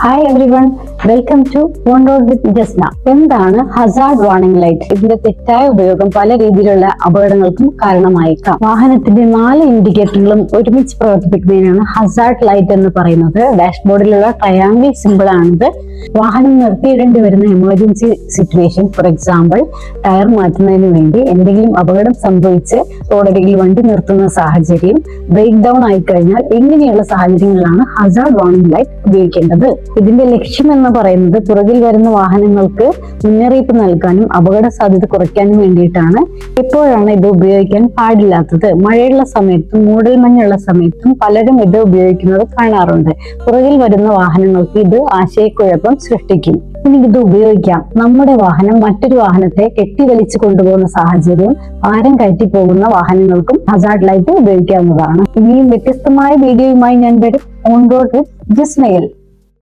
Hi everyone, welcome to on road with Jasna. എന്താണ് hazard warning light? ഇതിന്റെ തെറ്റായ ഉപയോഗം പല രീതിയിലുള്ള അപകടങ്ങൾക്കും കാരണമായേക്കാം. വാഹനത്തിന്റെ 4 ഇൻഡിക്കേറ്ററുകളും ഒരുമിച്ച് പ്രവർത്തിപ്പിക്കുന്നതിനാണ് ഹസാർഡ് ലൈറ്റ് എന്ന് പറയുന്നത്. ഡാഷ്ബോർഡിലുള്ള ട്രയാങ്കിൾ സിമ്പിൾ ആണിത്. വാഹനം നിർത്തിയിടേണ്ടി വരുന്ന emergency situation, for example tyre മാറ്റുന്നതിന് വേണ്ടി, എന്തെങ്കിലും അപകടം സംഭവിച്ച് റോഡരികിൽ വണ്ടി നിർത്തുന്ന സാഹചര്യം, ബ്രേക്ക് ഡൗൺ ആയി കഴിഞ്ഞാൽ, ഇങ്ങനെയുള്ള സാഹചര്യങ്ങളിലാണ് ഹസാർഡ് വാർണിംഗ് ലൈറ്റ് ഉപയോഗിക്കേണ്ടത്. ഇതിന്റെ ലക്ഷ്യം എന്ന് പറയുന്നത് പുറകിൽ വരുന്ന വാഹനങ്ങൾക്ക് മുന്നറിയിപ്പ് നൽകാനും അപകട സാധ്യത കുറയ്ക്കാനും വേണ്ടിയിട്ടാണ്. എപ്പോഴാണ് ഇത് ഉപയോഗിക്കാൻ പാടില്ലാത്തത്? മഴയുള്ള സമയത്തും മൂടൽമഞ്ഞുള്ള സമയത്തും പലരും ഇത് ഉപയോഗിക്കുന്നത് കാണാറുണ്ട്. പുറകിൽ വരുന്ന വാഹനങ്ങൾക്ക് ഇത് ആശയക്കുഴപ്പം സൃഷ്ടിക്കും. ഇനി ഇത് ഉപയോഗിക്കാം. നമ്മുടെ വാഹനം മറ്റൊരു വാഹനത്തെ കെട്ടിവലിച്ചു കൊണ്ടുപോകുന്ന സാഹചര്യം, ഭാരം കയറ്റി പോകുന്ന വാഹനങ്ങൾക്കും ഹസാർഡ് ലൈറ്റ് ഉപയോഗിക്കാവുന്നതാണ്. ഇനിയും വ്യത്യസ്തമായ വീഡിയോയുമായി ഞാൻ വരും. On road with ജസ്നയിൽ.